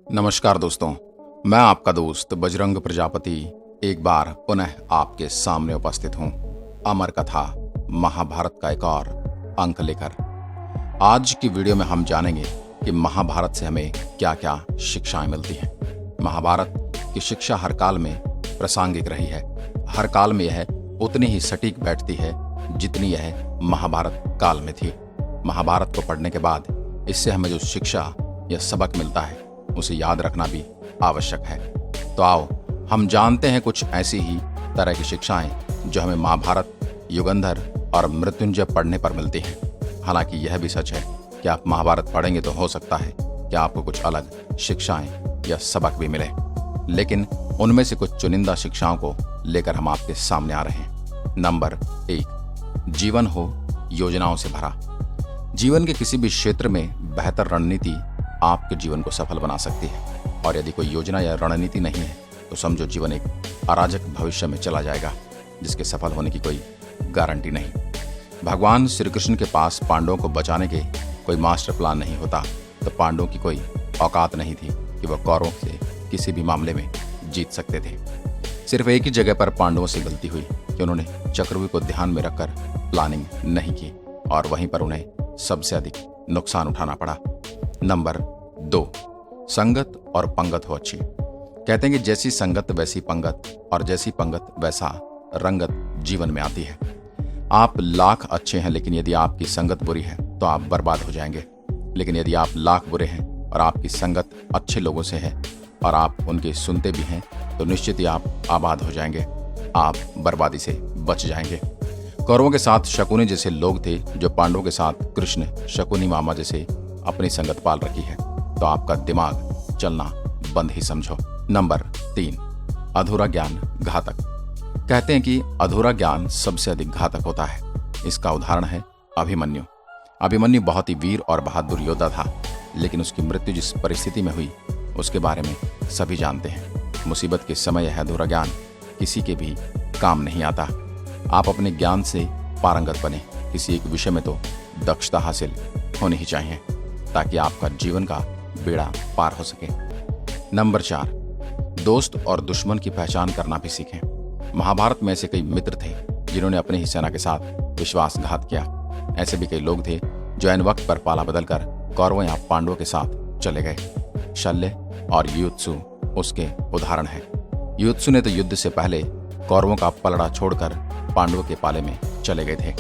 नमस्कार दोस्तों, मैं आपका दोस्त बजरंग प्रजापति एक बार पुनः आपके सामने उपस्थित हूँ अमर कथा महाभारत का एक और अंक लेकर। आज की वीडियो में हम जानेंगे कि महाभारत से हमें क्या क्या शिक्षाएं मिलती हैं। महाभारत की शिक्षा हर काल में प्रासंगिक रही है। हर काल में यह उतनी ही सटीक बैठती है जितनी यह महाभारत काल में थी। महाभारत को पढ़ने के बाद इससे हमें जो शिक्षा या सबक मिलता है उसे याद रखना भी आवश्यक है। तो आओ हम जानते हैं कुछ ऐसी ही तरह की शिक्षाएं जो हमें महाभारत, युगंधर और मृत्युंजय पढ़ने पर मिलती हैं। हालांकि यह भी सच है कि आप महाभारत पढ़ेंगे तो हो सकता है कि आपको कुछ अलग शिक्षाएं या सबक भी मिले, लेकिन उनमें से कुछ चुनिंदा शिक्षाओं को लेकर हम आपके सामने आ रहे हैं। नंबर 1, जीवन हो योजनाओं से भरा। जीवन के किसी भी क्षेत्र में बेहतर रणनीति आपके जीवन को सफल बना सकती है, और यदि कोई योजना या रणनीति नहीं है तो समझो जीवन एक अराजक भविष्य में चला जाएगा जिसके सफल होने की कोई गारंटी नहीं। भगवान श्री कृष्ण के पास पांडवों को बचाने के कोई मास्टर प्लान नहीं होता तो पांडवों की कोई औकात नहीं थी कि वह कौरवों से किसी भी मामले में जीत सकते थे। सिर्फ एक ही जगह पर पांडवों से गलती हुई कि उन्होंने चक्रव्यूह को ध्यान में रखकर प्लानिंग नहीं की, और वहीं पर उन्हें सबसे अधिक नुकसान उठाना पड़ा। नंबर 2, संगत और पंगत हो अच्छी। कहते हैं कि जैसी संगत वैसी पंगत, और जैसी पंगत वैसा रंगत जीवन में आती है। आप लाख अच्छे हैं लेकिन यदि आपकी संगत बुरी है तो आप बर्बाद हो जाएंगे, लेकिन यदि आप लाख बुरे हैं और आपकी संगत अच्छे लोगों से है और आप उनके सुनते भी हैं तो निश्चित ही आप आबाद हो जाएंगे, आप बर्बादी से बच जाएंगे। कौरवों के साथ शकुनी जैसे लोग थे जो पांडवों के साथ कृष्ण शकुनी मामा जैसे अपनी संगत पाल रखी है, तो आपका दिमाग चलना बंद ही समझो। नंबर 3, अधूरा ज्ञान घातक। कहते हैं कि अधूरा ज्ञान सबसे अधिक घातक होता है। इसका उदाहरण है अभिमन्यु। अभिमन्यु बहुत ही वीर और बहादुर योद्धा था, लेकिन उसकी मृत्यु जिस परिस्थिति में हुई उसके बारे में सभी जानते हैं। मुसीबत के समय यह अधूरा ज्ञान किसी के भी काम नहीं आता। आप अपने ज्ञान से पारंगत बने, किसी एक विषय में तो दक्षता हासिल होनी ही चाहिए ताकि आपका जीवन का बेड़ा पार हो सके। नंबर 4, दोस्त और दुश्मन की पहचान करना भी सीखें। महाभारत में ऐसे कई मित्र थे जिन्होंने अपनी ही सेना के साथ विश्वासघात किया। ऐसे भी कई लोग थे जो ऐन वक्त पर पाला बदलकर कौरवों या पांडवों के साथ चले गए। शल्य और युत्सु उसके उदाहरण हैं। युत्सु ने तो युद्ध से पहले कौरवों का पलड़ा छोड़कर पांडवों के पाले में चले गए थे,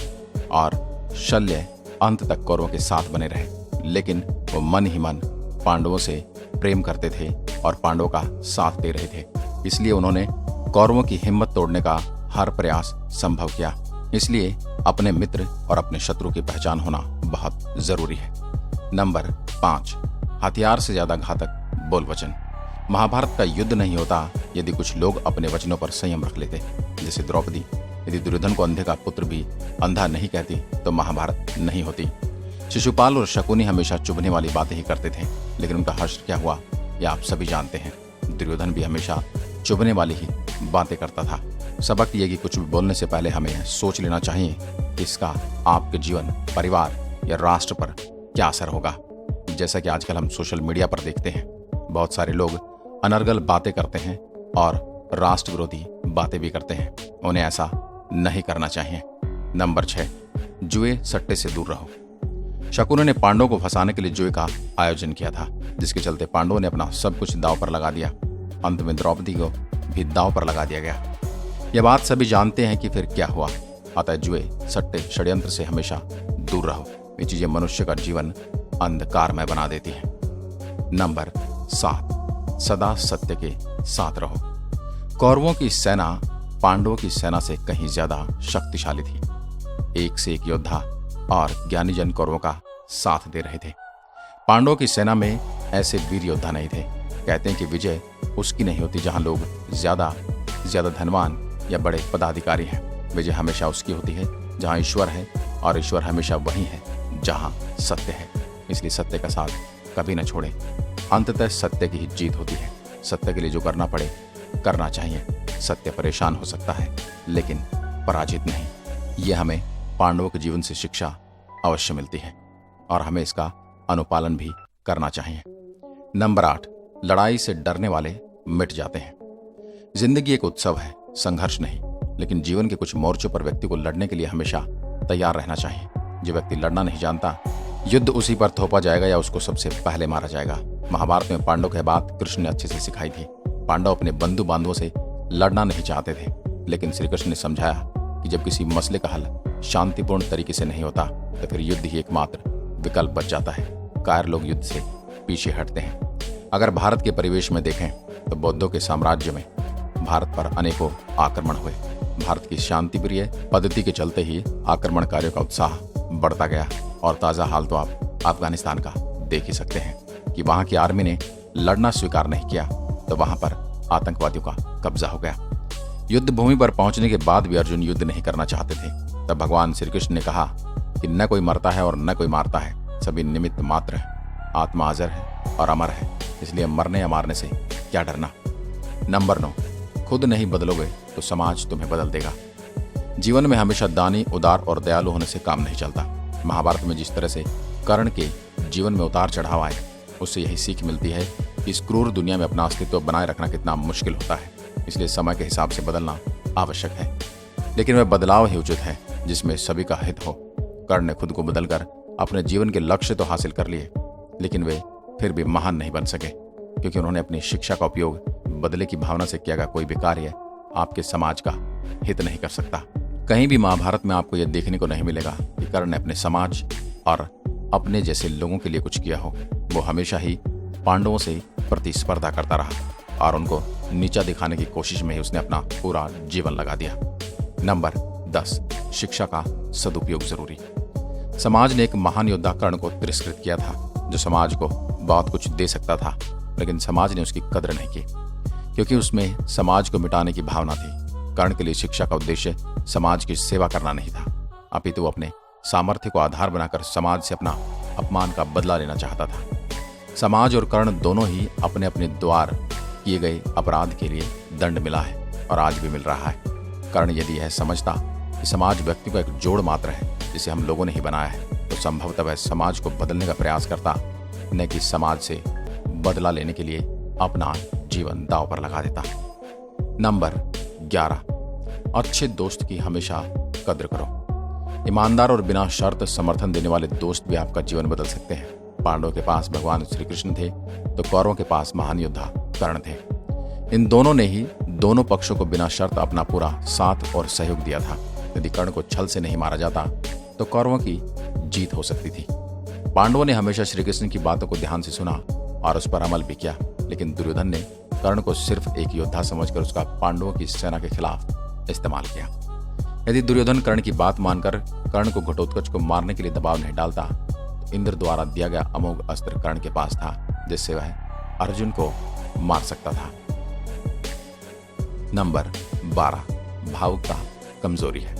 और शल्य अंत तक कौरवों के साथ बने रहे, लेकिन वो मन ही मन पांडवों से प्रेम करते थे और पांडवों का साथ दे रहे थे। इसलिए उन्होंने कौरवों की हिम्मत तोड़ने का हर प्रयास संभव किया। इसलिए अपने मित्र और अपने शत्रु की पहचान होना बहुत जरूरी है। नंबर 5, हथियार से ज्यादा घातक बोल वचन। महाभारत का युद्ध नहीं होता यदि कुछ लोग अपने वचनों पर संयम रख लेते। जैसे द्रौपदी, यदि दुर्योधन को अंधे का पुत्र भी अंधा नहीं कहती तो महाभारत नहीं होती। शिशुपाल और शकुनी हमेशा चुभने वाली बातें ही करते थे, लेकिन उनका हश्र क्या हुआ यह आप सभी जानते हैं। दुर्योधन भी हमेशा चुभने वाली ही बातें करता था। सबक ये कि कुछ भी बोलने से पहले हमें सोच लेना चाहिए कि इसका आपके जीवन, परिवार या राष्ट्र पर क्या असर होगा। जैसा कि आजकल हम सोशल मीडिया पर देखते हैं, बहुत सारे लोग अनर्गल बातें करते हैं और राष्ट्र विरोधी बातें भी करते हैं। उन्हें ऐसा नहीं करना चाहिए। नंबर 6, जुए सट्टे से दूर रहो। शकुनी ने पांडवों को फंसाने के लिए जुए का आयोजन किया था, जिसके चलते पांडवों ने अपना सब कुछ दांव पर लगा दिया। अंत में द्रौपदी को भी दांव पर लगा दिया गया। यह बात सभी जानते हैं कि फिर क्या हुआ। अतः जुए, सट्टे, षड्यंत्र से हमेशा दूर रहो। ये चीजें मनुष्य का जीवन अंधकारमय बना देती हैं। नंबर 7, सदा सत्य के साथ रहो। कौरवों की सेना पांडवों की सेना से कहीं ज्यादा शक्तिशाली थी। एक से एक योद्धा और ज्ञानी जन कौरवों का साथ दे रहे थे। पांडवों की सेना में ऐसे वीर योद्धा नहीं थे। कहते हैं कि विजय उसकी नहीं होती जहां लोग ज्यादा धनवान या बड़े पदाधिकारी हैं। विजय हमेशा उसकी होती है जहां ईश्वर है, और ईश्वर हमेशा वही है जहां सत्य है। इसलिए सत्य का साथ कभी न छोड़ें। अंततः सत्य की ही जीत होती है। सत्य के लिए जो करना पड़े करना चाहिए। सत्य परेशान हो सकता है लेकिन पराजित नहीं। यह हमें पांडवों के जीवन से शिक्षा अवश्य मिलती है और हमें इसका अनुपालन भी करना चाहिए। नंबर 8, लड़ाई से डरने वाले मिट जाते हैं। जिंदगी एक उत्सव है, संघर्ष नहीं। लेकिन जीवन के कुछ मोर्चों पर व्यक्ति को लड़ने के लिए हमेशा तैयार रहना चाहिए। जो व्यक्ति लड़ना नहीं जानता, युद्ध उसी पर थोपा जाएगा या उसको सबसे पहले मारा जाएगा। महाभारत में पांडवों की बात कृष्ण ने अच्छे से सिखाई थी। पांडव अपने बंधु बांधवों से लड़ना नहीं चाहते थे, लेकिन श्री कृष्ण ने समझाया कि जब किसी मसले का हल शांतिपूर्ण तरीके से नहीं होता तो फिर युद्ध ही एकमात्र विकल्प बच जाता है। कायर लोग युद्ध से पीछे हटते हैं। अगर भारत के परिवेश में देखें तो बौद्धों के साम्राज्य में भारत पर अनेकों आक्रमण हुए। भारत की शांति प्रिय पद्धति के चलते ही आक्रमणकारियों का उत्साह बढ़ता गया। और ताजा हाल तो आप अफगानिस्तान का देख ही सकते हैं कि वहां की आर्मी ने लड़ना स्वीकार नहीं किया तो वहां पर आतंकवादियों का कब्जा हो गया। युद्ध भूमि पर पहुंचने के बाद भी अर्जुन युद्ध नहीं करना चाहते थे। तब भगवान श्री कृष्ण ने कहा कि न कोई मरता है और न कोई मारता है, सभी निमित्त मात्र है। आत्मा अजर है और अमर है, इसलिए मरने या मारने से क्या डरना। नंबर 9, खुद नहीं बदलोगे तो समाज तुम्हें बदल देगा। जीवन में हमेशा दानी, उदार और दयालु होने से काम नहीं चलता। महाभारत में जिस तरह से कर्ण के जीवन में उतार चढ़ाव आए, उससे यही सीख मिलती है कि इस क्रूर दुनिया में अपना अस्तित्व बनाए रखना कितना मुश्किल होता है। इसलिए समय के हिसाब से बदलना आवश्यक है, लेकिन वह बदलाव ही उचित है जिसमें सभी का हित हो। कर्ण ने खुद को बदलकर अपने जीवन के लक्ष्य तो हासिल कर लिए, लेकिन वे फिर भी महान नहीं बन सके, क्योंकि उन्होंने अपनी शिक्षा का उपयोग बदले की भावना से किया गया कोई भी कार्य आपके समाज का हित नहीं कर सकता। कहीं भी महाभारत में आपको यह देखने को नहीं मिलेगा कि कर्ण ने अपने समाज और अपने जैसे लोगों के लिए कुछ किया हो। वो हमेशा ही पांडवों से प्रतिस्पर्धा करता रहा और उनको नीचा दिखाने की कोशिश में ही उसने अपना पूरा जीवन लगा दिया। नंबर 10, शिक्षा का सदुपयोग जरूरी। समाज ने एक महान योद्धा कर्ण को तिरस्कृत किया था, जो समाज को बहुत कुछ दे सकता था, लेकिन समाज ने उसकी कदर नहीं की, क्योंकि उसमें समाज को मिटाने की भावना थी। कर्ण के लिए शिक्षा का उद्देश्य समाज की सेवा करना नहीं था, अपितु वो अपने सामर्थ्य को आधार बनाकर समाज से अपना अपमान का बदला लेना चाहता था। समाज और कर्ण दोनों ही अपने अपने द्वार किए गए अपराध के लिए दंड मिला है और आज भी मिल रहा है। कर्ण यदि यह समझता कि समाज व्यक्ति का एक जोड़ मात्र है जिसे हम लोगों ने ही बनाया है, तो संभवतः वह समाज को बदलने का प्रयास करता, न कि समाज से बदला लेने के लिए अपना जीवन दांव पर लगा देता। नंबर 11, अच्छे दोस्त की हमेशा कद्र करो। ईमानदार और बिना शर्त समर्थन देने वाले दोस्त भी आपका जीवन बदल सकते हैं। पांडवों के पास भगवान श्री कृष्ण थे तो कौरवों के पास महान योद्धा कर्ण थे। इन दोनों ने ही दोनों पक्षों को बिना शर्त अपना पूरा साथ और सहयोग दिया था। यदि कर्ण को छल से नहीं मारा जाता तो कौरवों की जीत हो सकती थी। पांडवों ने हमेशा श्री कृष्ण की बातों को ध्यान से सुना और उस पर अमल भी किया, लेकिन दुर्योधन ने कर्ण को सिर्फ एक योद्धा समझकर उसका पांडवों की सेना के खिलाफ इस्तेमाल किया। यदि दुर्योधन कर्ण की बात मानकर कर्ण को घटोत्कच को मारने के लिए दबाव नहीं डालता, तो इंद्र द्वारा दिया गया अमोघ अस्त्र कर्ण के पास था, जिससे वह अर्जुन को मार सकता था। नंबर 12, भावुकता कमजोरी है।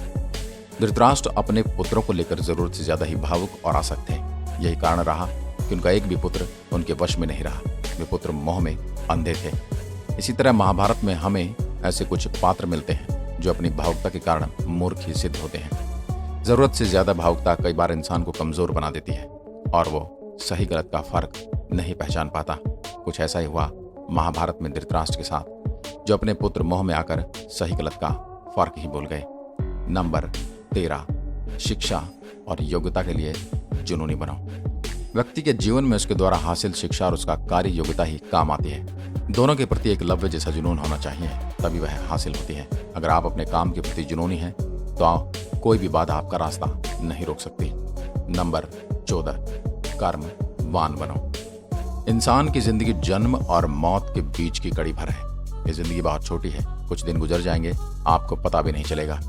धृतराष्ट्र अपने पुत्रों को लेकर जरूरत से ज्यादा ही भावुक और आसक्त थे। यही कारण रहा कि उनका एक भी पुत्र उनके वश में नहीं रहा। वे पुत्र मोह में अंधे थे। इसी तरह महाभारत में हमें ऐसे कुछ पात्र मिलते हैं जो अपनी भावुकता के कारण मूर्ख ही सिद्ध होते हैं। जरूरत से ज्यादा भावुकता कई बार इंसान को कमजोर बना देती है और वो सही गलत का फर्क नहीं पहचान पाता। कुछ ऐसा ही हुआ महाभारत में धृतराष्ट्र के साथ, जो अपने पुत्र मोह में आकर सही गलत का फर्क ही भूल गए। नंबर 13, शिक्षा और योग्यता के लिए जुनूनी बनो। व्यक्ति के जीवन में उसके द्वारा हासिल शिक्षा और उसका कार्य योग्यता ही काम आती है। दोनों के प्रति एक लव्य जैसा जुनून होना चाहिए, तभी वह हासिल होती है। अगर आप अपने काम के प्रति जुनूनी हैं तो कोई भी बाधा आपका रास्ता नहीं रोक सकती। नंबर 14, कर्मवान बनो। इंसान की जिंदगी जन्म और मौत के बीच की कड़ी भर है। ये जिंदगी बहुत छोटी है, कुछ दिन गुजर जाएंगे, आपको पता भी नहीं चलेगा।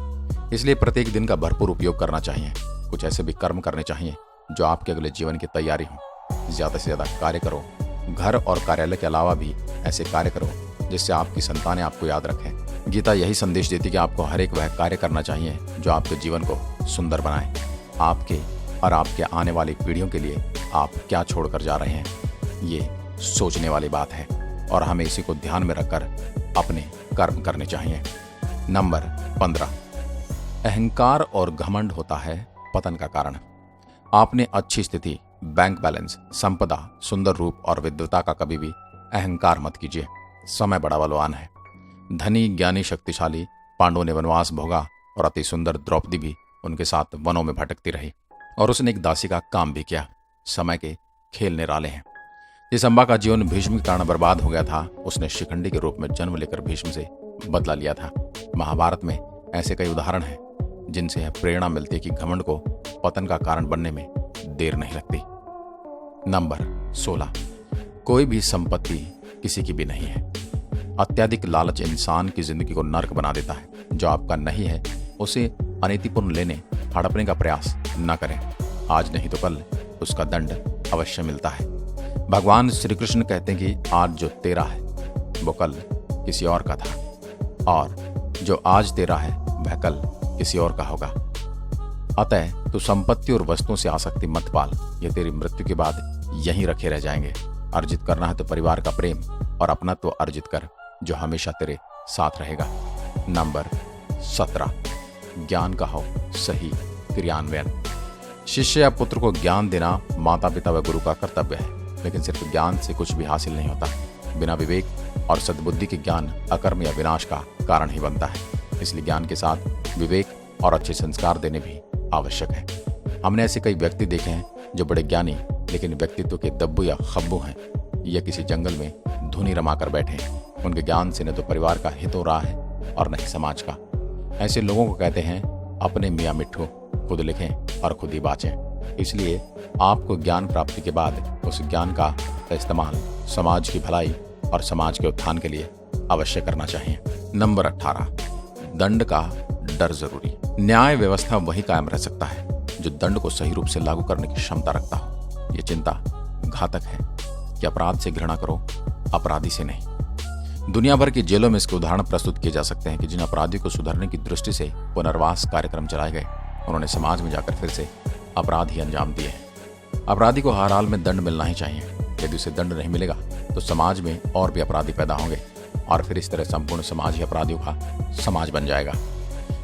इसलिए प्रत्येक दिन का भरपूर उपयोग करना चाहिए। कुछ ऐसे भी कर्म करने चाहिए जो आपके अगले जीवन की तैयारी हो। ज्यादा से ज्यादा कार्य करो। घर और कार्यालय के अलावा भी ऐसे कार्य करो जिससे आपकी संतानें आपको याद रखें। गीता यही संदेश देती कि आपको हर एक वह कार्य करना चाहिए जो आपके जीवन को सुंदर बनाए। आपके और आपके आने वाली पीढ़ियों के लिए आप क्या छोड़कर जा रहे हैं, ये सोचने वाली बात है और हमें इसी को ध्यान में रखकर अपने कर्म करने चाहिए। नंबर 15, अहंकार और घमंड होता है पतन का कारण। आपने अच्छी स्थिति, बैंक बैलेंस, संपदा, सुंदर रूप और विद्वता का कभी भी अहंकार मत कीजिए, समय बड़ा बलवान है। धनी, ज्ञानी, शक्तिशाली पांडवों ने वनवास भोगा और अति सुंदर द्रौपदी भी उनके साथ वनों में भटकती रही और उसने एक दासी का काम भी किया। समय के खेल निराले हैं। जिस अम्बा का जीवन भीष्म के कारण बर्बाद हो गया था, उसने शिखंडी के रूप में जन्म लेकर भीष्म से बदला लिया था। महाभारत में ऐसे कई उदाहरण हैं जिनसे यह प्रेरणा मिलती है कि घमंड को पतन का कारण बनने में देर नहीं लगती। नंबर 16, कोई भी संपत्ति किसी की भी नहीं है। अत्यधिक लालच इंसान की जिंदगी को नर्क बना देता है। जो आपका नहीं है उसे अनीतिपूर्ण लेने, हड़पने का प्रयास न करें। आज नहीं तो कल उसका दंड अवश्य मिलता है। भगवान श्री कृष्ण कहते हैं कि आज जो तेरा है वो कल किसी और का था, और जो आज तेरा है वह कल किसी और का होगा। अतः तू संपत्ति और वस्तुओं से आसक्ति मत पाल, ये तेरी मृत्यु के बाद यहीं रखे रह जाएंगे। अर्जित करना है तो परिवार का प्रेम और अपनत्व अर्जित कर, जो हमेशा तेरे साथ रहेगा। नंबर 17, ज्ञान का हो सही क्रियान्वयन। शिष्य या पुत्र को ज्ञान देना माता पिता व गुरु का कर्तव्य है, लेकिन सिर्फ ज्ञान से कुछ भी हासिल नहीं होता। बिना विवेक और सद्बुद्धि के ज्ञान अकर्म या विनाश का कारण ही बनता है। इसलिए ज्ञान के साथ विवेक और अच्छे संस्कार देने भी आवश्यक है। हमने ऐसे कई व्यक्ति देखे हैं जो बड़े ज्ञानी लेकिन व्यक्तित्व के दब्बू या खब्बू हैं, या किसी जंगल में धुनी रमाकर बैठे हैं। उनके ज्ञान से न तो परिवार का हित हो रहा है और न ही समाज का। ऐसे लोगों को कहते हैं अपने मियाँ मिट्ठू, खुद लिखें और खुद ही बाँचें। इसलिए आपको ज्ञान प्राप्ति के बाद उस ज्ञान का इस्तेमाल समाज की भलाई और समाज के उत्थान के लिए अवश्य करना चाहिए। नंबर 18, दंड का डर जरूरी। न्याय व्यवस्था वही कायम रह सकता है जो दंड को सही रूप से लागू करने की क्षमता रखता हो। ये चिंता घातक है कि अपराध से घृणा करो, अपराधी से नहीं। दुनिया भर की जेलों में इसके उदाहरण प्रस्तुत किए जा सकते हैं कि जिन अपराधियों को सुधरने की दृष्टि से पुनर्वास कार्यक्रम चलाए गए, उन्होंने समाज में जाकर फिर से अपराध ही अंजाम दिए हैं। अपराधी को हर हाल में दंड मिलना ही चाहिए। यदि उसे दंड नहीं मिलेगा तो समाज में और भी अपराधी पैदा होंगे और फिर इस तरह संपूर्ण समाज ही अपराधियों का समाज बन जाएगा।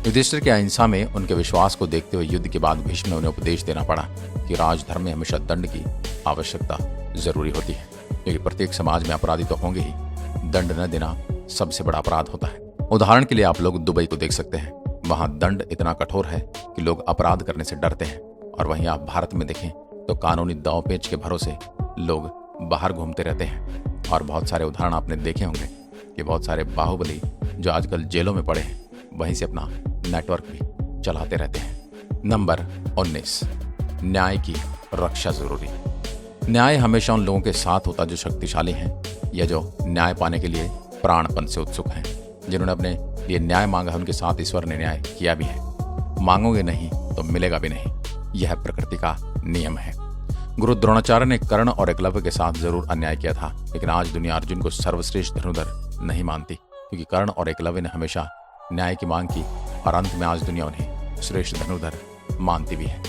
युधिष्ठिर की अहिंसा में उनके विश्वास को देखते हुए युद्ध के बाद भीष्म ने उन्हें उपदेश देना पड़ा कि राजधर्म में हमेशा दंड की आवश्यकता जरूरी होती है, क्योंकि प्रत्येक समाज में अपराधी तो होंगे ही। दंड न देना सबसे बड़ा अपराध होता है। उदाहरण के लिए आप लोग दुबई को देख सकते हैं। वहां दंड इतना कठोर है कि लोग अपराध करने से डरते हैं, और वहीं आप भारत में देखें तो कानूनी दांव-पेच के भरोसे लोग बाहर घूमते रहते हैं। और बहुत सारे उदाहरण आपने देखे होंगे कि बहुत सारे बाहुबली जो आजकल जेलों में पड़े हैं, वहीं से अपना नेटवर्क भी चलाते रहते हैं। नंबर 19, न्याय की रक्षा जरूरी। न्याय हमेशा उन लोगों के साथ होता जो शक्तिशाली हैं या जो न्याय पाने के लिए प्राणपन से उत्सुक हैं। जिन्होंने अपने लिए न्याय मांगा है उनके साथ ईश्वर ने न्याय किया भी है। मांगोगे नहीं तो मिलेगा भी नहीं, यह प्रकृति का नियम है। गुरु द्रोणाचार्य ने कर्ण और एकलव्य के साथ जरूर अन्याय किया था, लेकिन आज दुनिया अर्जुन को सर्वश्रेष्ठ धनुर्धर नहीं मानती, क्योंकि कर्ण और एकलव्य ने हमेशा न्याय की मांग की और अंत में आज दुनिया उन्हें श्रेष्ठ धनुर्धर मानती भी है।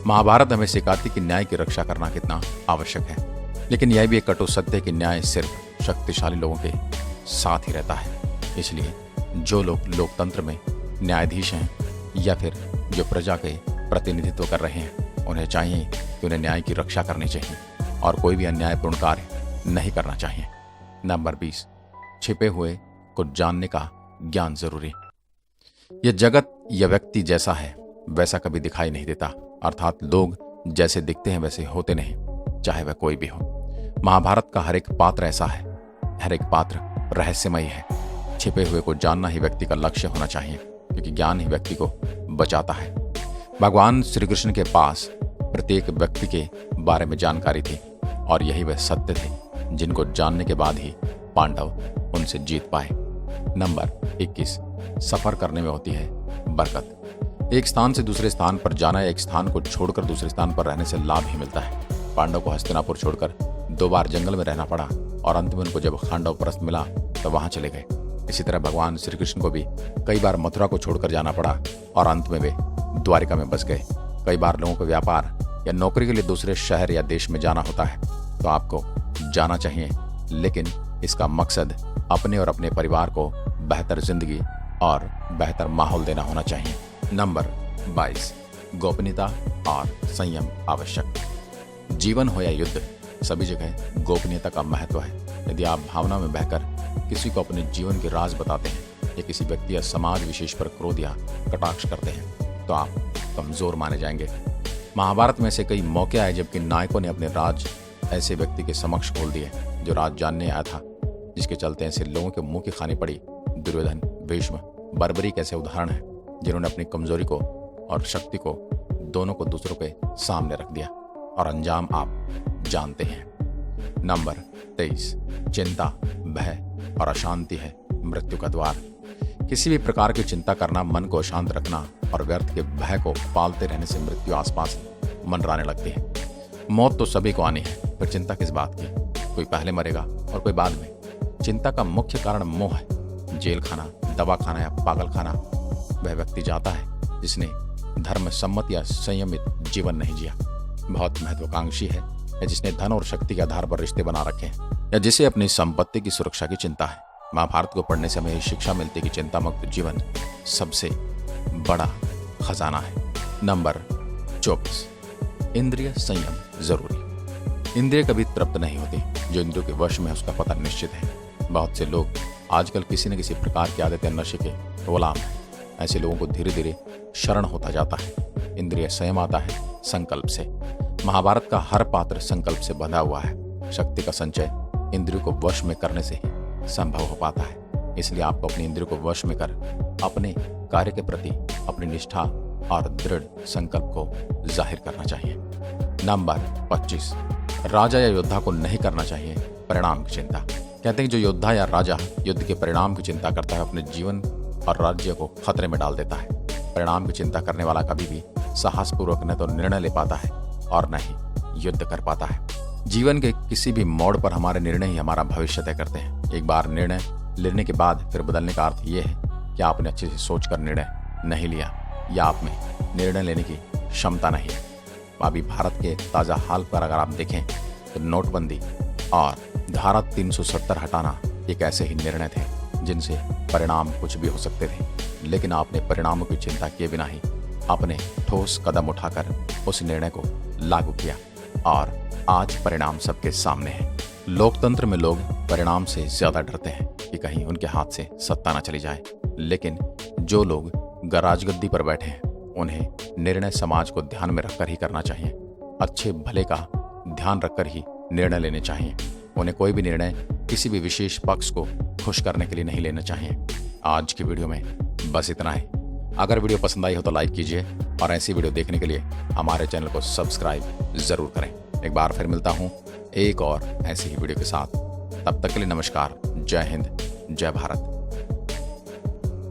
महाभारत हमें सिखाती कि न्याय की रक्षा करना कितना आवश्यक है, लेकिन यह भी एक कटु सत्य है कि न्याय सिर्फ शक्तिशाली लोगों के साथ ही रहता है। इसलिए जो लोग लोकतंत्र में न्यायाधीश हैं या फिर जो प्रजा के प्रतिनिधित्व कर रहे हैं, उन्हें चाहिए कि उन्हें न्याय की रक्षा करनी चाहिए और कोई भी अन्यायपूर्ण कार्य नहीं करना चाहिए। नंबर 20, छिपे हुए को जानने का ज्ञान जरूरी। यह जगत या व्यक्ति जैसा है वैसा कभी दिखाई नहीं देता, अर्थात लोग जैसे दिखते हैं वैसे होते नहीं, चाहे वह कोई भी हो। महाभारत का हर एक पात्र ऐसा है, हर एक पात्र रहस्यमयी है। छिपे हुए को जानना ही व्यक्ति का लक्ष्य होना चाहिए, क्योंकि ज्ञान ही व्यक्ति को बचाता है। भगवान श्री कृष्ण के पास प्रत्येक व्यक्ति के बारे में जानकारी थी, और यही वह सत्य थे जिनको जानने के बाद ही पांडव उनसे जीत पाए। नंबर 21, सफर करने में होती है बरकत। एक स्थान से दूसरे स्थान पर जाना या एक स्थान को छोड़कर दूसरे स्थान पर रहने से लाभ ही मिलता है। पांडव को हस्तिनापुर छोड़कर 2 बार जंगल में रहना पड़ा और अंत में उनको जब खांडव परस्त मिला तो वहां चले गए। इसी तरह भगवान श्री कृष्ण को भी कई बार मथुरा को छोड़कर जाना पड़ा और अंत में वे द्वारिका में बस गए। कई बार लोगों को व्यापार या नौकरी के लिए दूसरे शहर या देश में जाना होता है, तो आपको जाना चाहिए, लेकिन इसका मकसद अपने और अपने परिवार को बेहतर जिंदगी और बेहतर माहौल देना होना चाहिए। नंबर 22, गोपनीयता और संयम आवश्यक। जीवन हो या युद्ध, सभी जगह गोपनीयता का महत्व है। यदि आप भावना में बहकर किसी को अपने जीवन के राज बताते हैं या किसी व्यक्ति या समाज विशेष पर क्रोध या कटाक्ष करते हैं तो आप कमजोर माने जाएंगे। महाभारत में ऐसे कई मौके आए जबकि नायकों ने अपने राज ऐसे व्यक्ति के समक्ष खोल दिए जो राज जानने आया था, जिसके चलते ऐसे लोगों के मुंह की खानी पड़ी। दुर्योधन, भीष्म, बर्बरीक ऐसे उदाहरण हैं जिन्होंने अपनी कमजोरी को और शक्ति को दोनों को दूसरों के सामने रख दिया और अंजाम आप जानते हैं। नंबर 23, चिंता, भय और अशांति है मृत्यु का द्वार। किसी भी प्रकार की चिंता करना, मन को अशांत रखना और व्यर्थ के भय को पालते रहने से मृत्यु आसपास मंडराने लगती है। मौत तो सभी को आनी है, पर चिंता किस बात की? कोई पहले मरेगा और कोई बाद में। चिंता का मुख्य कारण मोह है। जेल खाना, दवा खाना या पागल खाना वह व्यक्ति जाता है जिसने धर्म सम्मत या संयमित जीवन नहीं जिया, बहुत महत्वाकांक्षी है या जिसने धन और शक्ति के आधार पर रिश्ते बना रखे हैं या जिसे अपनी संपत्ति की सुरक्षा की चिंता है। महाभारत को पढ़ने से हमें शिक्षा मिलती है कि चिंता मुक्त जीवन सबसे बड़ा खजाना है। नंबर 24, इंद्रिय संयम जरूरी। इंद्रिय कभी तृप्त नहीं होती, जो इंद्रियों के वश में है उसका पता निश्चित है। बहुत से लोग आजकल किसी न किसी प्रकार की आदत या नशे के गुलाम हैं। ऐसे लोगों को धीरे धीरे शरण होता जाता है। इंद्रिय संयम आता है संकल्प से। महाभारत का हर पात्र संकल्प से बंधा हुआ है। शक्ति का संचय इंद्रियों को वश में करने से ही संभव हो पाता है। इसलिए आपको अपनी इंद्रियों को वश में कर अपने कार्य के प्रति अपनी निष्ठा और दृढ़ संकल्प को जाहिर करना चाहिए। नंबर 25, राजा या योद्धा को नहीं करना चाहिए परिणाम की चिंता। कहते हैं जो योद्धा या राजा युद्ध के परिणाम की चिंता करता है अपने जीवन और राज्य को खतरे में डाल देता है। परिणाम की चिंता करने वाला कभी भी साहसपूर्वक न तो निर्णय ले पाता है और न ही युद्ध कर पाता है। जीवन के किसी भी मोड़ पर हमारे निर्णय ही हमारा भविष्य तय करते हैं। एक बार निर्णय लेने के बाद फिर बदलने का अर्थ यह है कि आपने अच्छे से सोचकर निर्णय नहीं लिया या आप में निर्णय लेने की क्षमता नहीं है। अभी भारत के ताज़ा हाल पर अगर आप देखें तो नोटबंदी और धारा 370 हटाना एक ऐसे ही निर्णय थे जिनसे परिणाम कुछ भी हो सकते थे, लेकिन आपने परिणामों की चिंता किए बिना ही अपने ठोस कदम उठाकर उस निर्णय को लागू किया और आज परिणाम सबके सामने है। लोकतंत्र में लोग परिणाम से ज्यादा डरते हैं कि कहीं उनके हाथ से सत्ता न चली जाए, लेकिन जो लोग राजगद्दी पर बैठे हैं उन्हें निर्णय समाज को ध्यान में रखकर ही करना चाहिए। अच्छे भले का ध्यान रखकर ही निर्णय लेने चाहिए। उन्हें कोई भी निर्णय किसी भी विशेष पक्ष को खुश करने के लिए नहीं लेना चाहिए। आज की वीडियो में बस इतना ही। अगर वीडियो पसंद आई हो तो लाइक कीजिए और ऐसी वीडियो देखने के लिए हमारे चैनल को सब्सक्राइब जरूर करें। एक बार फिर मिलता हूं एक और ऐसी ही वीडियो के साथ। तब तक के लिए नमस्कार। जय हिंद, जय भारत।